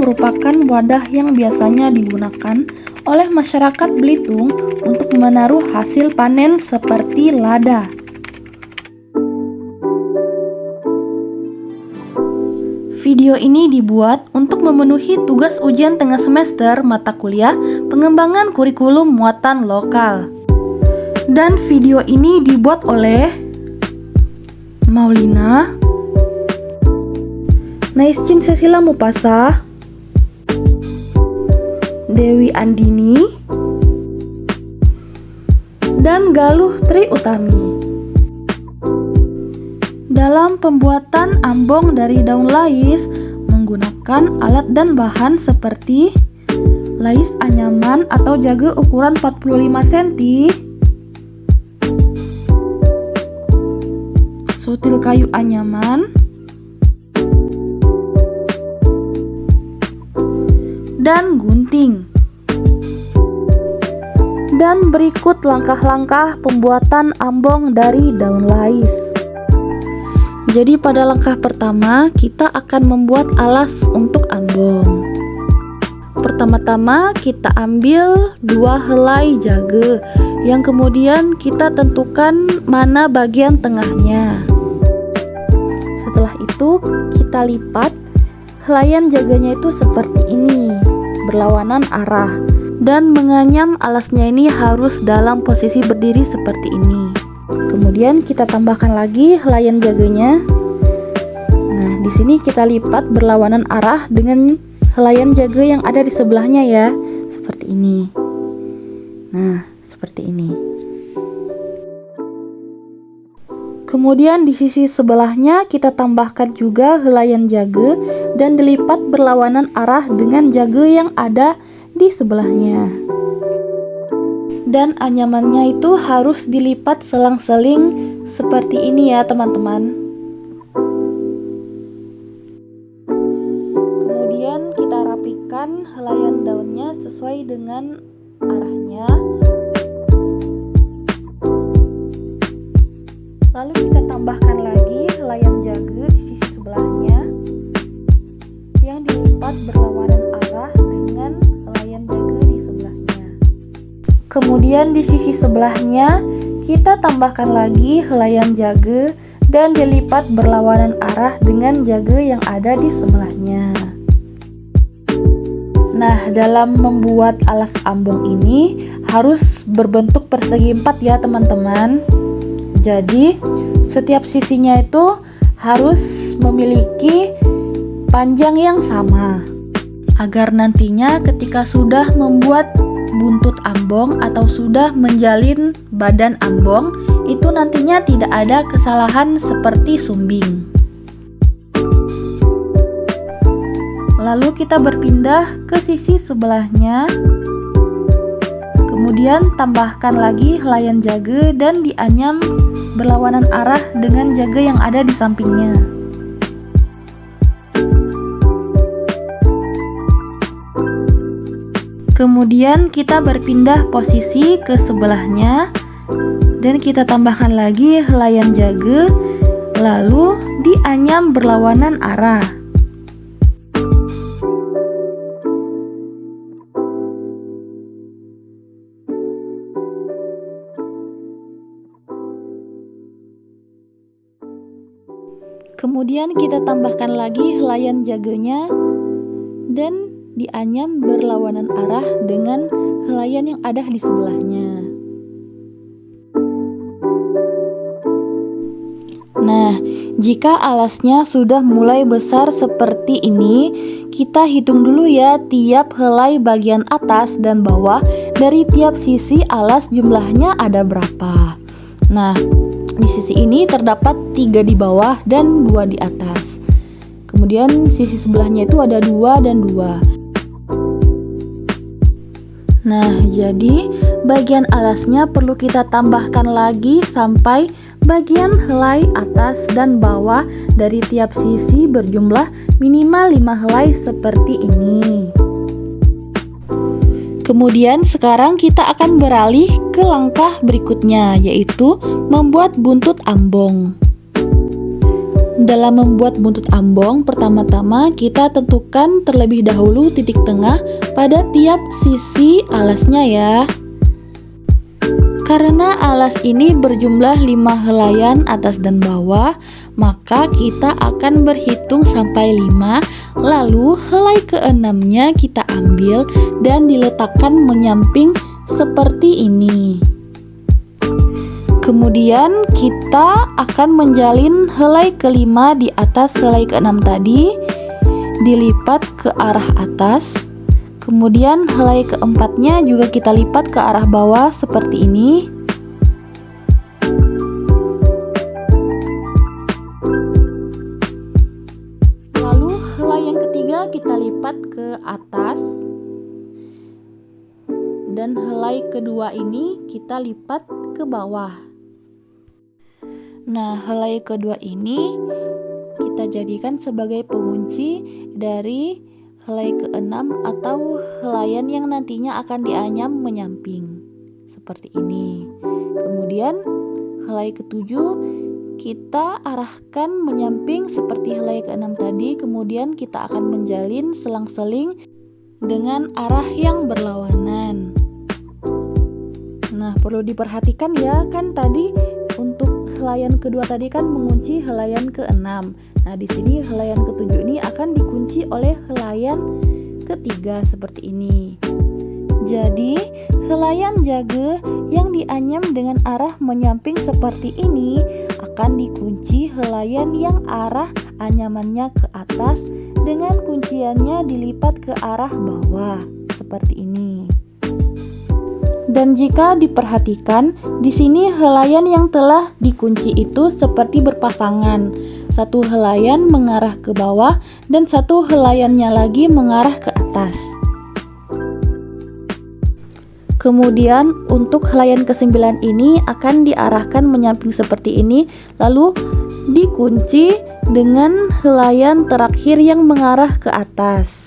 merupakan wadah yang biasanya digunakan oleh masyarakat Belitung untuk menaruh hasil panen seperti lada. Video ini dibuat untuk memenuhi tugas ujian tengah semester mata kuliah pengembangan kurikulum muatan lokal. Dan video ini dibuat oleh Maulina, Naiscin Cecilia Mupasa, Dewi Andini, dan Galuh Tri Utami. Dalam pembuatan ambong dari daun lais menggunakan alat dan bahan seperti lais anyaman atau jaga ukuran 45 cm, sutil kayu anyaman, dan gunting. Dan berikut langkah-langkah pembuatan ambong dari daun lais. Jadi pada langkah pertama kita akan membuat alas untuk ambong. Pertama-tama kita ambil 2 helai jaga yang kemudian kita tentukan mana bagian tengahnya. Setelah itu kita lipat helaian jaganya itu seperti ini, berlawanan arah, dan menganyam alasnya ini harus dalam posisi berdiri seperti ini. Kemudian kita tambahkan lagi helaian jaganya. Nah, di sini kita lipat berlawanan arah dengan helaian jaga yang ada di sebelahnya ya, seperti ini. Nah, seperti ini. Kemudian di sisi sebelahnya kita tambahkan juga helaian jaga dan dilipat berlawanan arah dengan jaga yang ada di sebelahnya. Dan anyamannya itu harus dilipat selang-seling seperti ini ya teman-teman. Kemudian kita rapikan helaian daunnya sesuai dengan arahnya. Lalu kita tambahkan lagi helaian jaga di sisi sebelahnya yang dilipat berlawanan arah dengan helaian jaga di sebelahnya. Kemudian di sisi sebelahnya kita tambahkan lagi helaian jaga dan dilipat berlawanan arah dengan jaga yang ada di sebelahnya. Nah, dalam membuat alas ambong ini harus berbentuk persegi 4 ya teman-teman. Jadi setiap sisinya itu harus memiliki panjang yang sama agar nantinya ketika sudah membuat buntut ambong atau sudah menjalin badan ambong itu nantinya tidak ada kesalahan seperti sumbing. Lalu kita berpindah ke sisi sebelahnya. Kemudian tambahkan lagi helaian jaga dan dianyam berlawanan arah dengan jaga yang ada di sampingnya. Kemudian kita berpindah posisi ke sebelahnya dan kita tambahkan lagi helaian jaga, lalu dianyam berlawanan arah. Kemudian kita tambahkan lagi helaian jaganya dan dianyam berlawanan arah dengan helaian yang ada di sebelahnya. Nah, jika alasnya sudah mulai besar seperti ini, kita hitung dulu ya tiap helai bagian atas dan bawah dari tiap sisi alas jumlahnya ada berapa. Nah, di sisi ini terdapat 3 di bawah dan 2 di atas. Kemudian sisi sebelahnya itu ada 2 dan 2. Nah, jadi bagian alasnya perlu kita tambahkan lagi sampai bagian helai atas dan bawah dari tiap sisi berjumlah minimal 5 helai seperti ini. Kemudian sekarang kita akan beralih ke langkah berikutnya, yaitu membuat buntut ambong. Dalam membuat buntut ambong, pertama-tama kita tentukan terlebih dahulu titik tengah pada tiap sisi alasnya ya. Karena alas ini berjumlah 5 helaian atas dan bawah, maka kita akan berhitung sampai 5, lalu helai ke-6-nya kita ambil dan diletakkan menyamping seperti ini. Kemudian kita akan menjalin helai ke-5 di atas helai ke-6 tadi, dilipat ke arah atas. Kemudian helai ke-4-nya juga kita lipat ke arah bawah seperti ini. Lalu helai yang ketiga kita lipat ke atas. Dan helai kedua ini kita lipat ke bawah. Nah, helai kedua ini kita jadikan sebagai pengunci dari helai ke-6 atau helaian yang nantinya akan dianyam menyamping seperti ini. Kemudian helai ke-7 kita arahkan menyamping seperti helai ke-6 tadi, kemudian kita akan menjalin selang-seling dengan arah yang berlawanan. Nah, perlu diperhatikan ya, kan tadi untuk helaian kedua tadi kan mengunci helaian ke-6. Nah, di sini helaian ke-7 ini akan dikunci oleh helaian ketiga seperti ini. Jadi, helaian jage yang dianyam dengan arah menyamping seperti ini akan dikunci helaian yang arah anyamannya ke atas dengan kunciannya dilipat ke arah bawah seperti ini. Dan jika diperhatikan, di sini helaian yang telah dikunci itu seperti berpasangan. Satu helaian mengarah ke bawah dan satu helaiannya lagi mengarah ke atas. Kemudian untuk helaian ke-9 ini akan diarahkan menyamping seperti ini, lalu dikunci dengan helaian terakhir yang mengarah ke atas.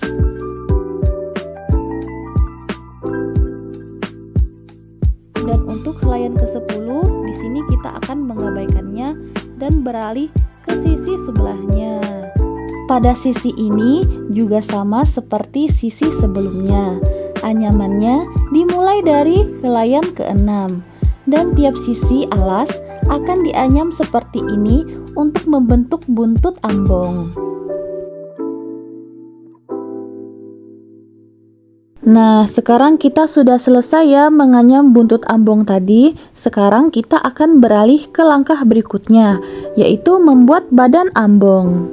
Dan untuk helaian ke-10 di sini kita akan mengabaikannya dan beralih ke sisi sebelahnya. Pada sisi ini juga sama seperti sisi sebelumnya. Anyamannya dimulai dari helaian ke-6 dan tiap sisi alas akan dianyam seperti ini untuk membentuk buntut ambong. Nah, sekarang kita sudah selesai ya menganyam buntut ambong tadi. Sekarang kita akan beralih ke langkah berikutnya, yaitu membuat badan ambong.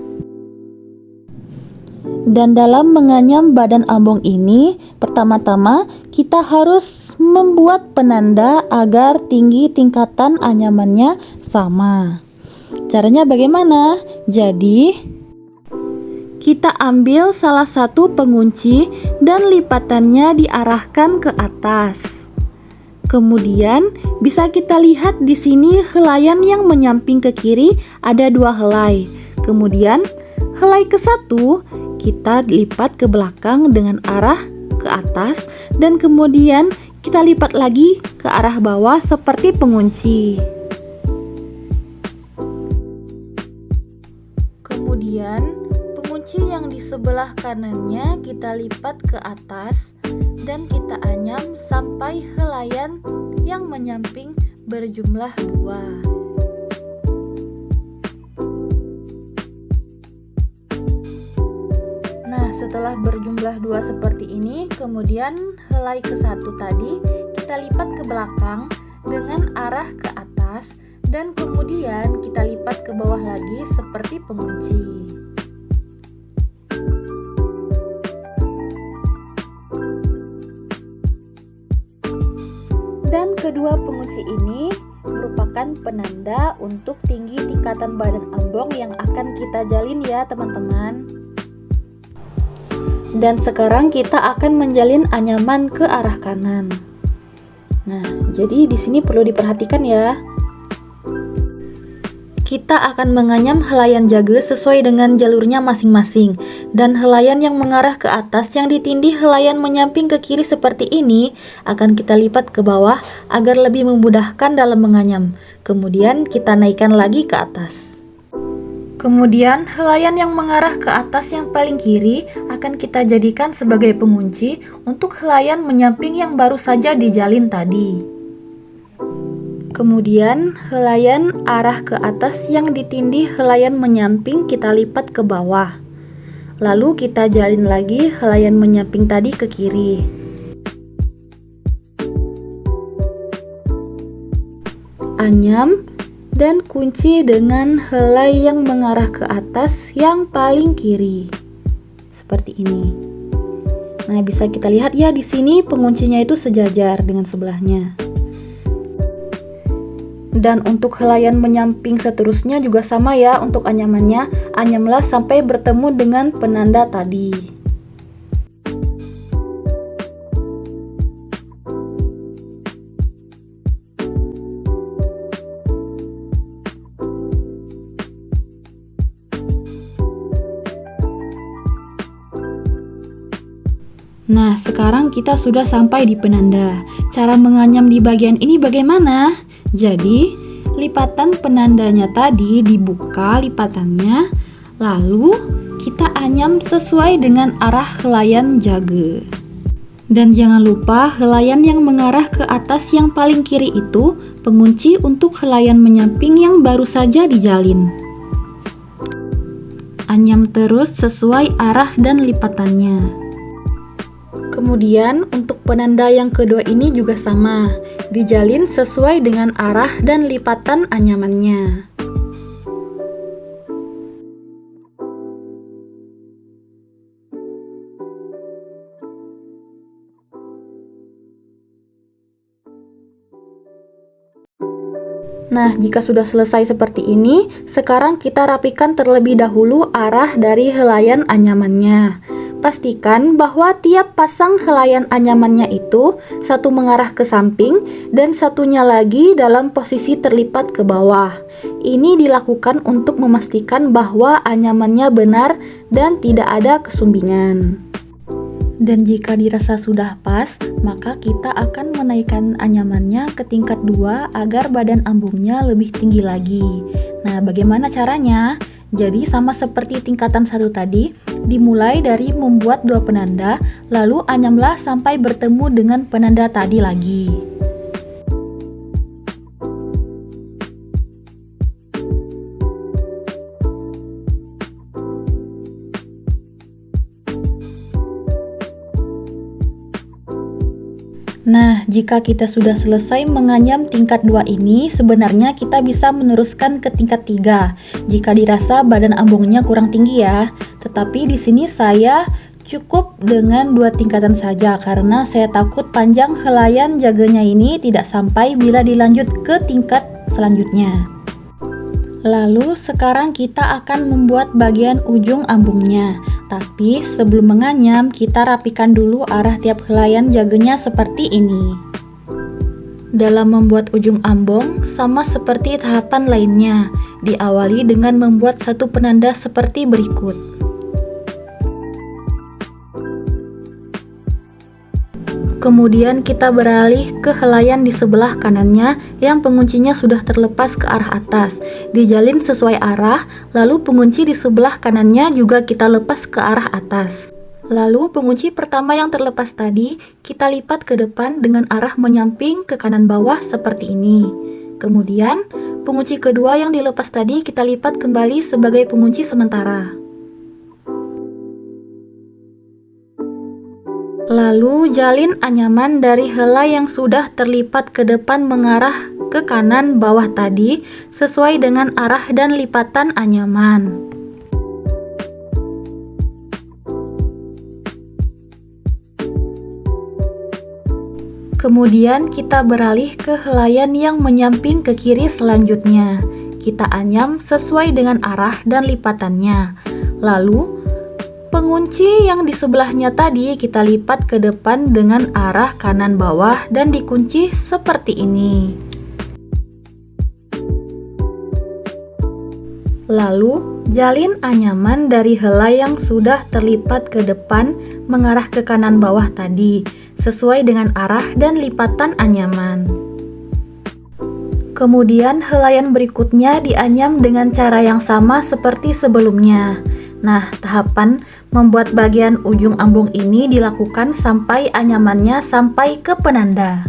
Dan dalam menganyam badan ambong ini, pertama-tama kita harus membuat penanda agar tinggi tingkatan anyamannya sama. Caranya bagaimana? Jadi, kita ambil salah satu pengunci dan lipatannya diarahkan ke atas. Kemudian bisa kita lihat di sini helaian yang menyamping ke kiri ada 2 helai. Kemudian helai ke-1 kita lipat ke belakang dengan arah ke atas dan kemudian kita lipat lagi ke arah bawah seperti pengunci. Kemudian kunci yang di sebelah kanannya kita lipat ke atas dan kita anyam sampai helaian yang menyamping berjumlah 2. Nah, setelah berjumlah 2 seperti ini, kemudian helai ke-1 tadi kita lipat ke belakang dengan arah ke atas dan kemudian kita lipat ke bawah lagi seperti pengunci. Dan kedua pengunci ini merupakan penanda untuk tinggi tingkatan badan ambong yang akan kita jalin ya teman-teman. Dan sekarang kita akan menjalin anyaman ke arah kanan. Nah, jadi di sini perlu diperhatikan ya. Kita akan menganyam helaian jage sesuai dengan jalurnya masing-masing. Dan helaian yang mengarah ke atas yang ditindih helaian menyamping ke kiri seperti ini akan kita lipat ke bawah agar lebih memudahkan dalam menganyam. Kemudian kita naikkan lagi ke atas. Kemudian, helaian yang mengarah ke atas yang paling kiri akan kita jadikan sebagai pengunci untuk helaian menyamping yang baru saja dijalin tadi. Kemudian, helaian arah ke atas yang ditindih helaian menyamping kita lipat ke bawah. Lalu kita jalin lagi helaian menyamping tadi ke kiri. Anyam dan kunci dengan helai yang mengarah ke atas yang paling kiri. Seperti ini. Nah, bisa kita lihat ya di sini penguncinya itu sejajar dengan sebelahnya. Dan untuk helaian menyamping seterusnya juga sama ya untuk anyamannya. Anyamlah sampai bertemu dengan penanda tadi. Nah, sekarang kita sudah sampai di penanda. Cara menganyam di bagian ini bagaimana? Jadi, lipatan penandanya tadi dibuka lipatannya, lalu kita anyam sesuai dengan arah helaian jage. Dan jangan lupa helaian yang mengarah ke atas yang paling kiri itu pengunci untuk helaian menyamping yang baru saja dijalin. Anyam terus sesuai arah dan lipatannya. Kemudian untuk penanda yang kedua ini juga sama, dijalin sesuai dengan arah dan lipatan anyamannya. Nah, jika sudah selesai seperti ini, sekarang kita rapikan terlebih dahulu arah dari helaian anyamannya. Pastikan bahwa tiap pasang helaian anyamannya itu satu mengarah ke samping dan satunya lagi dalam posisi terlipat ke bawah. Ini dilakukan untuk memastikan bahwa anyamannya benar dan tidak ada kesumbingan. Dan jika dirasa sudah pas, maka kita akan menaikkan anyamannya ke tingkat 2 agar badan ambungnya lebih tinggi lagi. Nah, bagaimana caranya? Jadi sama seperti tingkatan 1 tadi, dimulai dari membuat 2 penanda, lalu anyamlah sampai bertemu dengan penanda tadi lagi. Nah, jika kita sudah selesai menganyam tingkat 2 ini, sebenarnya kita bisa meneruskan ke tingkat 3 jika dirasa badan ambungnya kurang tinggi ya. Tetapi di sini saya cukup dengan 2 tingkatan saja karena saya takut panjang helaian jaganya ini tidak sampai bila dilanjut ke tingkat selanjutnya. Lalu sekarang kita akan membuat bagian ujung ambungnya. Tapi sebelum menganyam, kita rapikan dulu arah tiap helaian jaganya seperti ini. Dalam membuat ujung ambung, sama seperti tahapan lainnya, diawali dengan membuat satu penanda seperti berikut. Kemudian kita beralih ke helaian di sebelah kanannya yang penguncinya sudah terlepas ke arah atas. Dijalin sesuai arah, lalu pengunci di sebelah kanannya juga kita lepas ke arah atas. Lalu pengunci pertama yang terlepas tadi kita lipat ke depan dengan arah menyamping ke kanan bawah seperti ini. Kemudian pengunci kedua yang dilepas tadi kita lipat kembali sebagai pengunci sementara. Lalu jalin anyaman dari helai yang sudah terlipat ke depan mengarah ke kanan bawah tadi sesuai dengan arah dan lipatan anyaman. Kemudian kita beralih ke helaian yang menyamping ke kiri selanjutnya. Kita anyam sesuai dengan arah dan lipatannya. Lalu pengunci yang di sebelahnya tadi kita lipat ke depan dengan arah kanan bawah dan dikunci seperti ini. Lalu jalin anyaman dari helai yang sudah terlipat ke depan mengarah ke kanan bawah tadi sesuai dengan arah dan lipatan anyaman. Kemudian helaian berikutnya dianyam dengan cara yang sama seperti sebelumnya. Nah, tahapan membuat bagian ujung ambung ini dilakukan sampai anyamannya sampai ke penanda.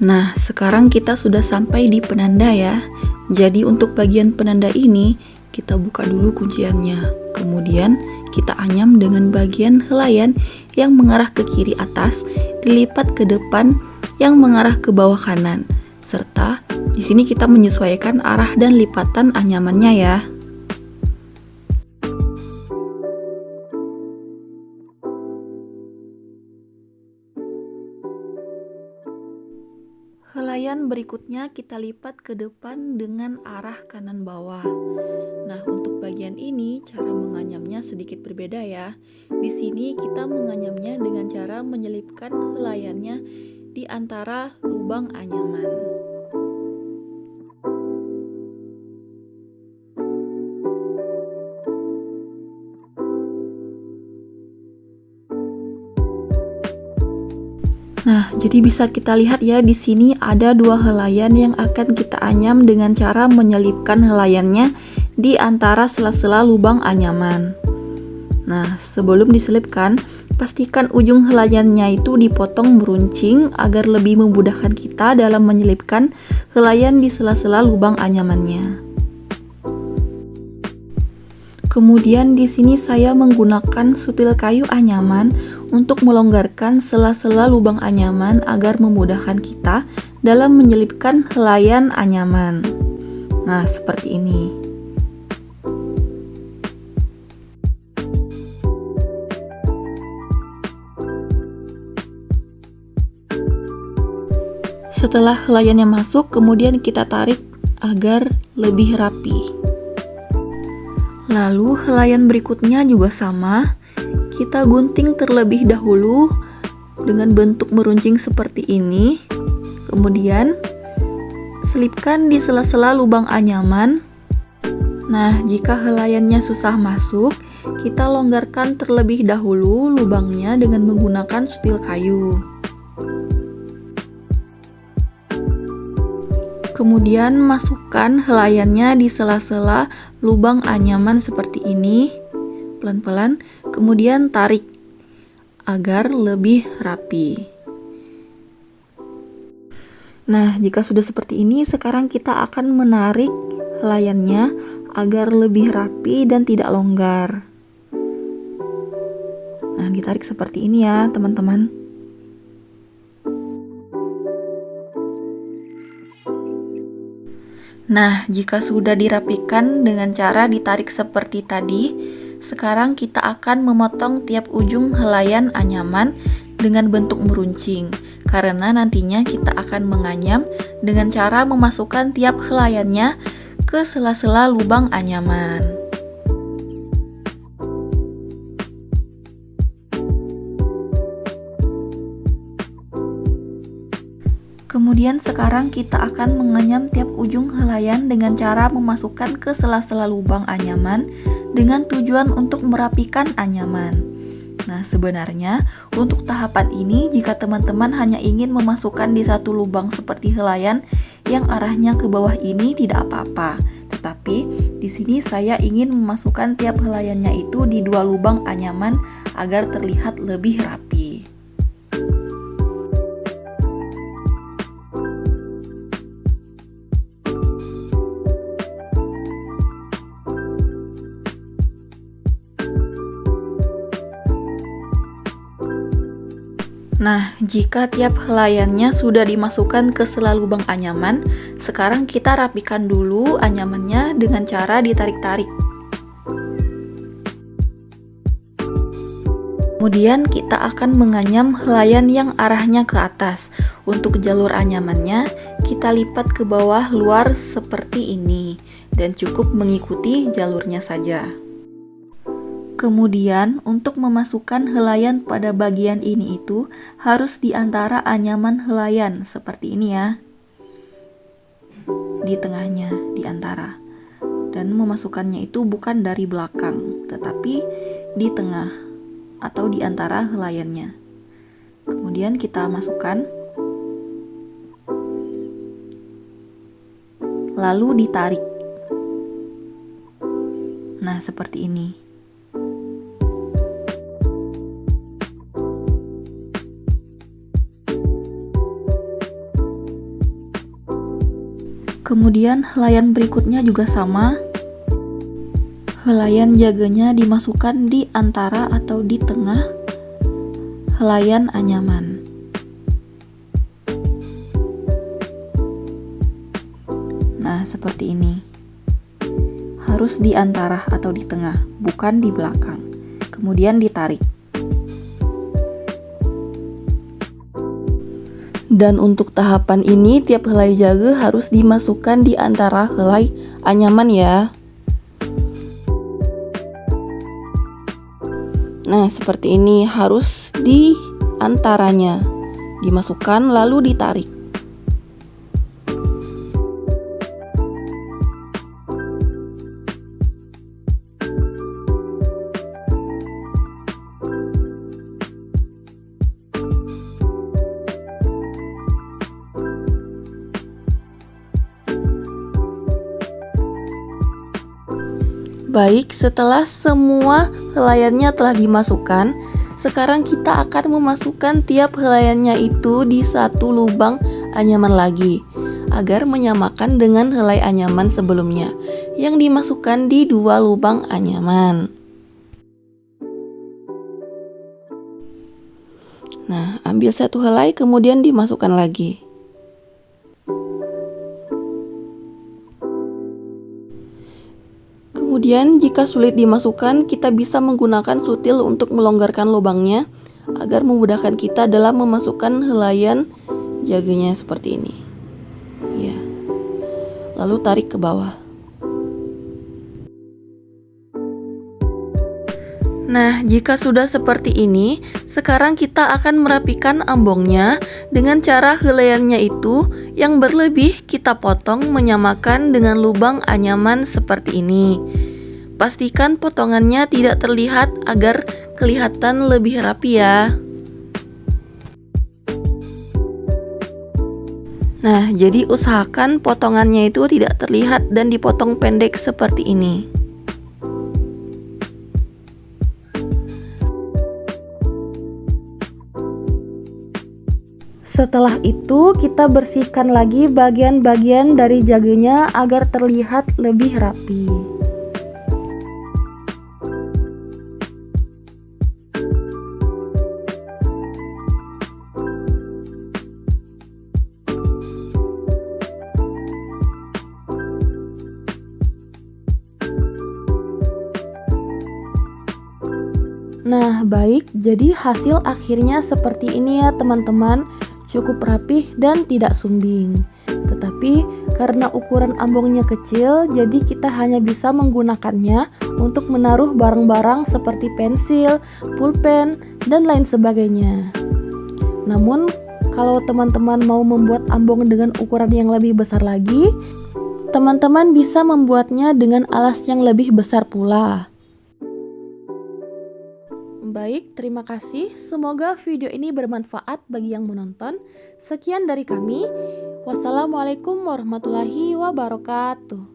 Nah, sekarang kita sudah sampai di penanda ya. Jadi untuk bagian penanda ini, kita buka dulu kunciannya. Kemudian kita anyam dengan bagian helaian yang mengarah ke kiri atas, dilipat ke depan yang mengarah ke bawah kanan. Serta di sini kita menyesuaikan arah dan lipatan anyamannya ya. Helaian berikutnya kita lipat ke depan dengan arah kanan bawah. Nah, untuk bagian ini cara menganyamnya sedikit berbeda ya. Di sini kita menganyamnya dengan cara menyelipkan helaiannya di antara lubang anyaman. Nah, jadi bisa kita lihat ya, di sini ada dua helaian yang akan kita anyam dengan cara menyelipkan helaiannya di antara sela-sela lubang anyaman. Nah, sebelum diselipkan, pastikan ujung helaiannya itu dipotong meruncing agar lebih memudahkan kita dalam menyelipkan helaian di sela-sela lubang anyamannya. Kemudian di sini saya menggunakan sutil kayu anyaman untuk melonggarkan sela-sela lubang anyaman agar memudahkan kita dalam menyelipkan helaian anyaman. Nah, seperti ini. Setelah helaiannya masuk, kemudian kita tarik agar lebih rapi. Lalu helaian berikutnya juga sama, kita gunting terlebih dahulu dengan bentuk meruncing seperti ini. Kemudian selipkan di sela-sela lubang anyaman. Nah, jika helaiannya susah masuk, kita longgarkan terlebih dahulu lubangnya dengan menggunakan sutil kayu. Kemudian masukkan helaiannya di sela-sela lubang anyaman seperti ini, pelan-pelan, kemudian tarik agar lebih rapi. Nah, jika sudah seperti ini, sekarang kita akan menarik helaiannya agar lebih rapi dan tidak longgar. Nah, ditarik seperti ini ya, teman-teman. Nah, jika sudah dirapikan dengan cara ditarik seperti tadi, sekarang kita akan memotong tiap ujung helaian anyaman dengan bentuk meruncing, karena nantinya kita akan menganyam dengan cara memasukkan tiap helaiannya ke sela-sela lubang anyaman. Kemudian sekarang kita akan menganyam tiap ujung helaian dengan cara memasukkan ke sela-sela lubang anyaman dengan tujuan untuk merapikan anyaman. Nah, sebenarnya untuk tahapan ini jika teman-teman hanya ingin memasukkan di satu lubang seperti helaian yang arahnya ke bawah ini tidak apa-apa. Tetapi di sini saya ingin memasukkan tiap helaiannya itu di dua lubang anyaman agar terlihat lebih rapi. Nah, jika tiap helaiannya sudah dimasukkan ke sela lubang anyaman, sekarang kita rapikan dulu anyamannya dengan cara ditarik-tarik. Kemudian kita akan menganyam helaian yang arahnya ke atas. Untuk jalur anyamannya, kita lipat ke bawah luar seperti ini, dan cukup mengikuti jalurnya saja. Kemudian untuk memasukkan helaian pada bagian ini itu harus di antara anyaman helaian seperti ini ya. Di tengahnya, di antara. dan memasukkannya itu bukan dari belakang, tetapi di tengah atau di antara helaiannya. Kemudian kita masukkan, lalu ditarik. Nah, seperti ini. Kemudian helaian berikutnya juga sama. Helaian jaganya dimasukkan di antara atau di tengah helaian anyaman. Nah, seperti ini. Harus di antara atau di tengah, bukan di belakang. Kemudian ditarik. Dan untuk tahapan ini tiap helai jaga harus dimasukkan di antara helai anyaman ya. Nah, seperti ini, harus di antaranya. Dimasukkan lalu ditarik. Baik, setelah semua helaiannya telah dimasukkan, sekarang kita akan memasukkan tiap helaiannya itu di satu lubang anyaman lagi, agar menyamakan dengan helai anyaman sebelumnya yang dimasukkan di dua lubang anyaman. Nah, ambil satu helai kemudian dimasukkan lagi. Kemudian jika sulit dimasukkan, kita bisa menggunakan sutil untuk melonggarkan lubangnya agar memudahkan kita dalam memasukkan helaian jaganya seperti ini. Ya. Lalu tarik ke bawah. Nah, jika sudah seperti ini, sekarang kita akan merapikan ambongnya dengan cara helaiannya itu yang berlebih kita potong menyamakan dengan lubang anyaman seperti ini. Pastikan potongannya tidak terlihat agar kelihatan lebih rapi ya. Nah, jadi usahakan potongannya itu tidak terlihat dan dipotong pendek seperti ini. Setelah itu kita bersihkan lagi bagian-bagian dari jaganya agar terlihat lebih rapi. Nah, baik, jadi hasil akhirnya seperti ini ya teman-teman. Cukup rapih dan tidak sumbing. Tetapi karena ukuran ambongnya kecil, jadi kita hanya bisa menggunakannya untuk menaruh barang-barang seperti pensil, pulpen, dan lain sebagainya. Namun kalau teman-teman mau membuat ambong dengan ukuran yang lebih besar lagi, teman-teman bisa membuatnya dengan alas yang lebih besar pula. Baik, terima kasih. Semoga video ini bermanfaat bagi yang menonton. Sekian dari kami. Wassalamualaikum warahmatullahi wabarakatuh.